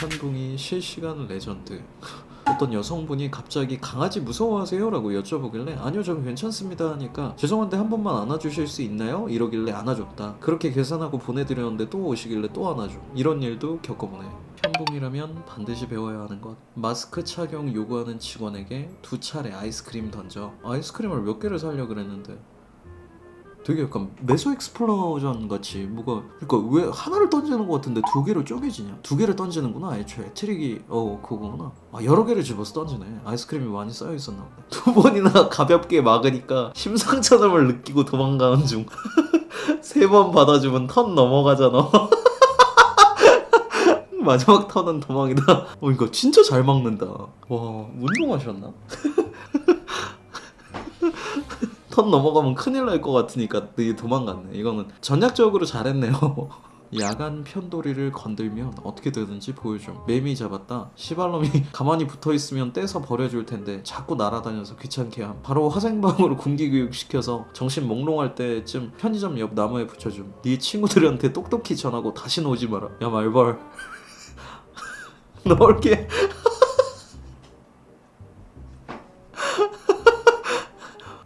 현붕이 실시간 레전드. 어떤 여성분이 갑자기 강아지 무서워하세요? 라고 여쭤보길래 아니요 저는 괜찮습니다 하니까 죄송한데 한 번만 안아주실 수 있나요? 이러길래 안아줬다. 그렇게 계산하고 보내드렸는데 또 오시길래 또 안아줘. 이런 일도 겪어보네. 현붕이라면 반드시 배워야 하는 것. 마스크 착용 요구하는 직원에게 2차례 아이스크림 던져. 아이스크림을 몇 개를 사려고 그랬는데 되게 약간 메소 익스플로전 같이 뭐가 그러니까 왜 하나를 던지는 것 같은데 2개로 쪼개지냐? 2개를 던지는구나. 애초에 트릭이 그거구나. 아 여러 개를 집어서 던지네. 아이스크림이 많이 쌓여 있었나 보네. 2번이나 가볍게 막으니까 심상찮음을 느끼고 도망가는 중. 3번 받아주면 턴 넘어가잖아. 마지막 턴은 도망이다. 이거 진짜 잘 막는다. 와 운동하셨나? 턴 넘어가면 큰일 날 것 같으니까 되게 도망갔네. 이거는 전략적으로 잘했네요. 야간 편돌이를 건들면 어떻게 되든지 보여줘. 매미 잡았다. 시발놈이 가만히 붙어있으면 떼서 버려줄 텐데 자꾸 날아다녀서 귀찮게 함. 바로 화생방으로 군기교육시켜서 정신 몽롱할 때쯤 편의점 옆 나무에 붙여줌. 네 친구들한테 똑똑히 전하고 다시는 오지 마라. 야 말벌. 너 이렇게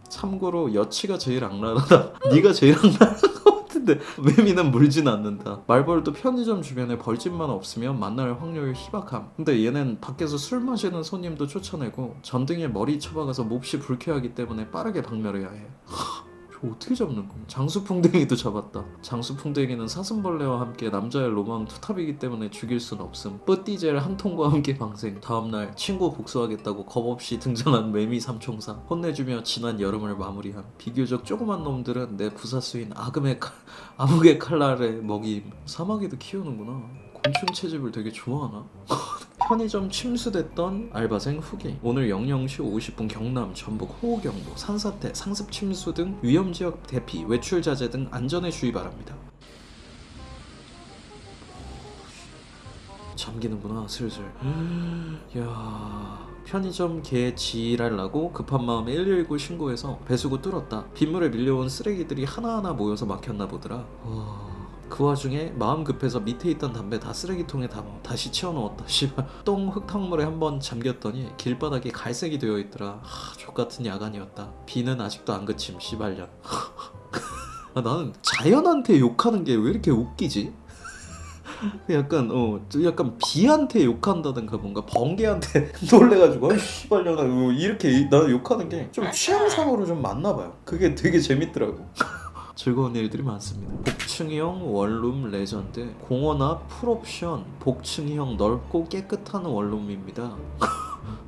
참고로 여치가 제일 악랄하다. 네가 제일 악랄한 것 같은데 매미는 물진 않는다. 말벌도 편의점 주변에 벌집만 없으면 만날 확률 희박함. 근데 얘는 밖에서 술 마시는 손님도 쫓아내고 전등에 머리 쳐박아서 몹시 불쾌하기 때문에 빠르게 박멸해야 해. 저 어떻게 잡는 거야? 장수풍뎅이도 잡았다. 장수풍뎅이는 사슴벌레와 함께 남자의 로망 투탑이기 때문에 죽일 순 없음. 뿌띠젤 한 통과 함께 방생. 다음날 친구 복수하겠다고 겁없이 등장한 매미 삼총사. 혼내주며 지난 여름을 마무리함. 비교적 조그만 놈들은 내 부사수인 암흑의 칼날에 먹이임. 사마귀도 키우는구나. 곤충 채집을 되게 좋아하나? 편의점 침수됐던 알바생 후기. 오늘 00시 50분 경남, 전북, 호우경보, 산사태, 상습 침수 등 위험지역 대피, 외출 자제 등 안전에 주의 바랍니다. 잠기는구나 슬슬. 야 편의점 개 지랄 나고 급한 마음에 119 신고해서 배수구 뚫었다. 빗물에 밀려온 쓰레기들이 하나하나 모여서 막혔나 보더라. 그 와중에 마음 급해서 밑에 있던 담배 다 쓰레기통에 담아 다시 채워넣었다. 씨발 똥 흙탕물에 한번 잠겼더니 길바닥이 갈색이 되어 있더라. 족같은 야간이었다. 비는 아직도 안 그침. 씨발년. 나는 자연한테 욕하는 게 왜 이렇게 웃기지? 약간 비한테 욕한다든가 뭔가 번개한테 놀래가지고 씨발년아 이렇게 나는 욕하는 게 좀 취향상으로 좀 맞나봐요. 그게 되게 재밌더라고. 즐거운 일들이 많습니다. 복층형 원룸 레전드. 공원 앞 풀옵션. 복층형 넓고 깨끗한 원룸입니다.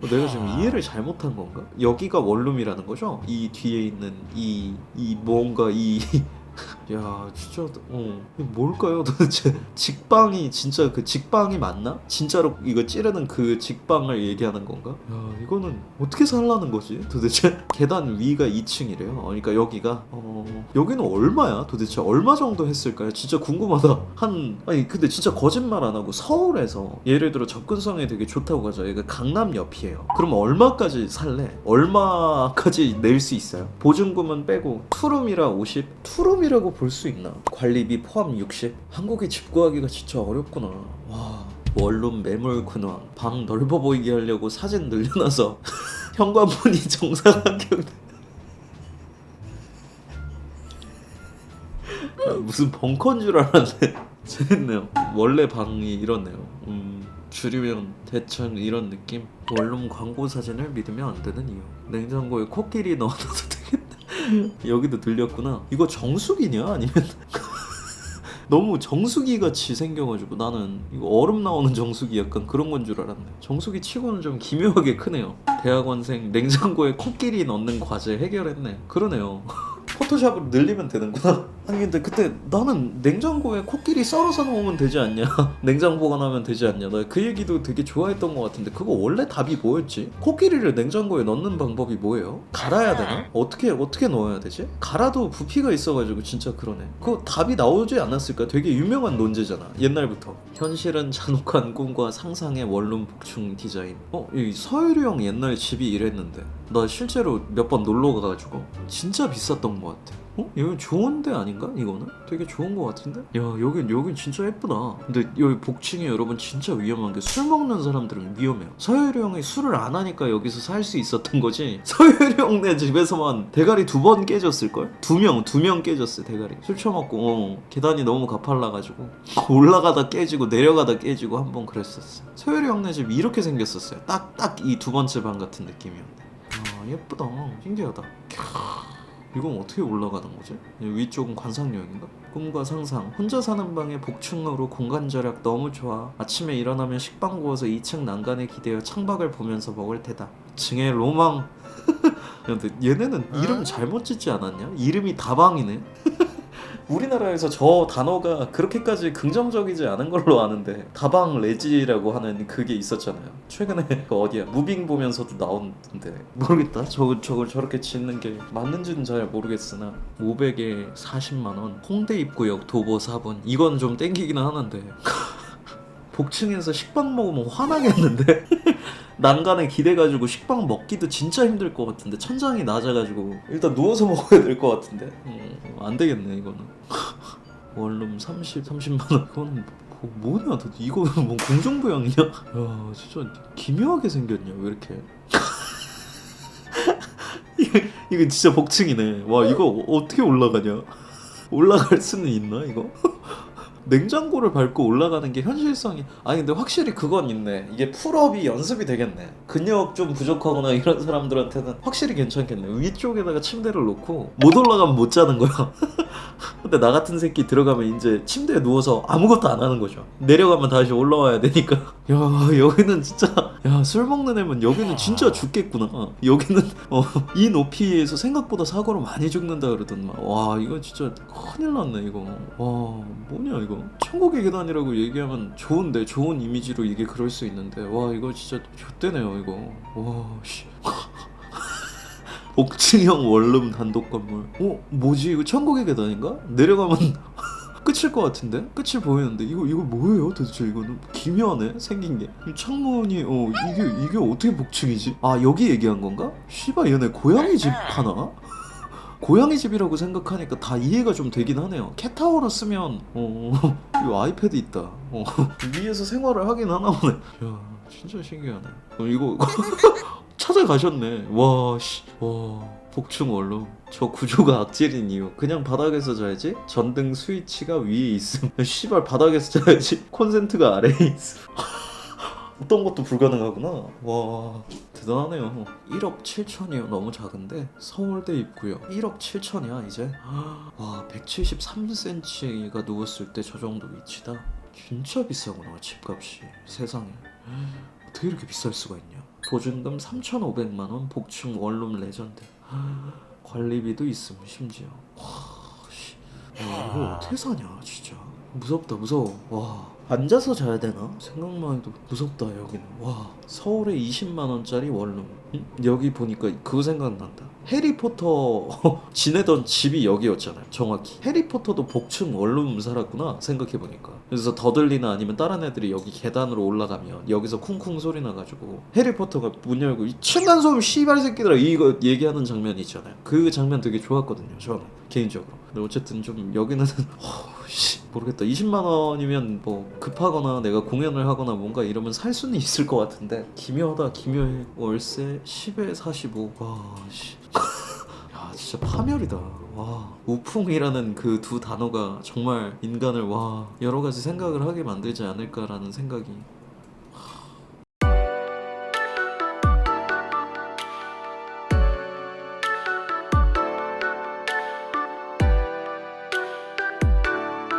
내가 지금 이해를 잘못한 건가? 여기가 원룸이라는 거죠? 이 뒤에 있는 이 뭔가 야 진짜 뭘까요 도대체? 직방이 진짜 그 직방이 맞나? 진짜로 이거 찌르는 그 직방을 얘기하는 건가? 야 이거는 어떻게 살라는 거지 도대체? 계단 위가 2층이래요. 그러니까 여기가 여기는 얼마야 도대체? 얼마 정도 했을까요? 진짜 궁금하다. 아니 근데 진짜 거짓말 안 하고 서울에서 예를 들어 접근성이 되게 좋다고 하죠. 여기가 강남 옆이에요. 그럼 얼마까지 살래? 얼마까지 낼 수 있어요? 보증금은 빼고 투룸이라 50? 투룸이라고 볼 수 있나? 관리비 포함 60? 한국에 집 구하기가 진짜 어렵구나. 와 원룸 매물 근황. 방 넓어 보이게 하려고 사진 늘려놔서 현관문이 정사각형. 무슨 벙커인 줄 알았네. 재밌네요. 원래 방이 이렇네요. 줄이면 대충 이런 느낌. 원룸 광고 사진을 믿으면 안 되는 이유. 냉장고에 코끼리 넣어놔도 되겠다. 여기도 들렸구나. 이거 정수기냐? 아니면 너무 정수기 같이 생겨가지고 나는 이거 얼음 나오는 정수기 약간 그런 건 줄 알았네. 정수기 치고는 좀 기묘하게 크네요. 대학원생 냉장고에 코끼리 넣는 과제 해결했네. 그러네요. 포토샵으로 늘리면 되는구나. 아니 근데 그때 나는 냉장고에 코끼리 썰어서 넣으면 되지 않냐. 냉장 보관하면 되지 않냐. 나 그 얘기도 되게 좋아했던 것 같은데 그거 원래 답이 뭐였지? 코끼리를 냉장고에 넣는 방법이 뭐예요? 갈아야 되나? 어떻게 넣어야 되지? 갈아도 부피가 있어가지고 진짜 그러네. 그거 답이 나오지 않았을까? 되게 유명한 논제잖아 옛날부터. 현실은 잔혹한 꿈과 상상의 원룸 복층 디자인. 이 서유리 형 옛날 집이 이랬는데 나 실제로 몇 번 놀러 가가지고 진짜 비쌌던 것 같아. 여기 좋은 데 아닌가? 이거는? 되게 좋은 거 같은데? 야 여긴 진짜 예쁘다. 근데 여기 복층이 여러분 진짜 위험한 게 술 먹는 사람들은 위험해요. 서열이 형이 술을 안 하니까 여기서 살 수 있었던 거지. 서열이 형네 집에서만 대가리 2번 깨졌을걸? 2명 깨졌어 대가리. 술 처먹고 계단이 너무 가팔라가지고 올라가다 깨지고 내려가다 깨지고 한 번 그랬었어. 서열이 형네 집 이렇게 생겼었어요. 딱 이 2번째 방 같은 느낌이었는데. 예쁘다. 신기하다. 이건 어떻게 올라가는 거지? 위쪽은 관상용인가? 꿈과 상상. 혼자 사는 방에 복층으로 공간 절약 너무 좋아. 아침에 일어나면 식빵 구워서 2층 난간에 기대어 창밖을 보면서 먹을 테다. 층의 로망. 야, 근데 얘네는 이름 잘못 짓지 않았냐? 이름이 다방이네. 우리나라에서 저 단어가 그렇게까지 긍정적이지 않은 걸로 아는데 다방 레지라고 하는 그게 있었잖아요. 최근에 그 어디야 무빙 보면서도 나오는데 모르겠다. 저걸 저렇게 짓는 게 맞는지는 잘 모르겠으나 500에 40만원 홍대 입구역 도보 4분 이건 좀 땡기기는 하는데 복층에서 식빵 먹으면 화나겠는데? 난간에 기대가지고 식빵 먹기도 진짜 힘들 것 같은데 천장이 낮아가지고 일단 누워서 먹어야 될 것 같은데 안 되겠네 이거는. 원룸 30만원 그건 뭐냐 이거 뭐 공중부양이냐? 야 진짜 기묘하게 생겼냐 왜 이렇게. 이거 진짜 복층이네. 와 이거 어떻게 올라가냐. 올라갈 수는 있나 이거? 냉장고를 밟고 올라가는 게 현실성이 아니 근데 확실히 그건 있네. 이게 풀업이 연습이 되겠네. 근력 좀 부족하거나 이런 사람들한테는 확실히 괜찮겠네. 위쪽에다가 침대를 놓고 못 올라가면 못 자는 거야. 근데 나 같은 새끼 들어가면 이제 침대에 누워서 아무것도 안 하는 거죠. 내려가면 다시 올라와야 되니까. 야 여기는 진짜 야 술 먹는 애면 여기는 진짜 죽겠구나. 여기는 이 높이에서 생각보다 사고로 많이 죽는다 그러더만. 와 이거 진짜 큰일 났네 이거. 와 뭐냐 이거. 천국의 계단이라고 얘기하면 좋은데 좋은 이미지로 이게 그럴 수 있는데 와 이거 진짜 X대네요 이거. 와 씨. 복층형 원룸 단독 건물. 뭐지 이거 천국의 계단인가? 내려가면 끝일 것 같은데? 끝이 보이는데 이거 뭐예요 도대체. 이거는 기묘하네 생긴 게. 창문이 이게 어떻게 복층이지? 아 여기 얘기한 건가? 씨발 얘네 고양이 집 하나? 고양이 집이라고 생각하니까 다 이해가 좀 되긴 하네요. 캣타워로 쓰면 이거 아이패드 있다. 위에서 생활을 하긴 하나 보네. 야 진짜 신기하네. 이거 찾아가셨네. 와 복층 원룸. 저 구조가 악질인 이유 그냥 바닥에서 자야지. 전등 스위치가 위에 있음. 씨발 바닥에서 자야지. 콘센트가 아래에 있음. 어떤 것도 불가능하구나. 와 대단하네요. 1억 7천이요. 너무 작은데 서울대 입구요. 1억 7천이야 이제. 와 173cm가 누웠을 때 저 정도 위치다. 진짜 비싸구나 집값이. 세상에 어떻게 이렇게 비쌀 수가 있냐. 보증금 3,500만원 복층 원룸 레전드. 관리비도 있음 심지어. 와 씨. 야, 이거 어떻게 사냐 진짜. 무섭다 무서워. 와 앉아서 자야 되나? 생각만 해도 무섭다 여기는. 와 서울에 20만원짜리 원룸. 여기 보니까 그거 생각난다. 해리포터 지내던 집이 여기였잖아요 정확히. 해리포터도 복층 원룸 살았구나 생각해보니까. 그래서 더들리나 아니면 다른 애들이 여기 계단으로 올라가면 여기서 쿵쿵 소리 나가지고 해리포터가 문 열고 이 층간소음 씨발 새끼들아 이거 얘기하는 장면이 있잖아요. 그 장면 되게 좋았거든요 저는 개인적으로. 근데 어쨌든 좀 여기는 모르겠다. 20만원이면 뭐 급하거나 내가 공연을 하거나 뭔가 이러면 살 수는 있을 것 같은데 기묘하다 기묘해. 월세 10에 45. 와 씨. 야 진짜 파멸이다. 와 우풍이라는 그 두 단어가 정말 인간을 와 여러 가지 생각을 하게 만들지 않을까라는 생각이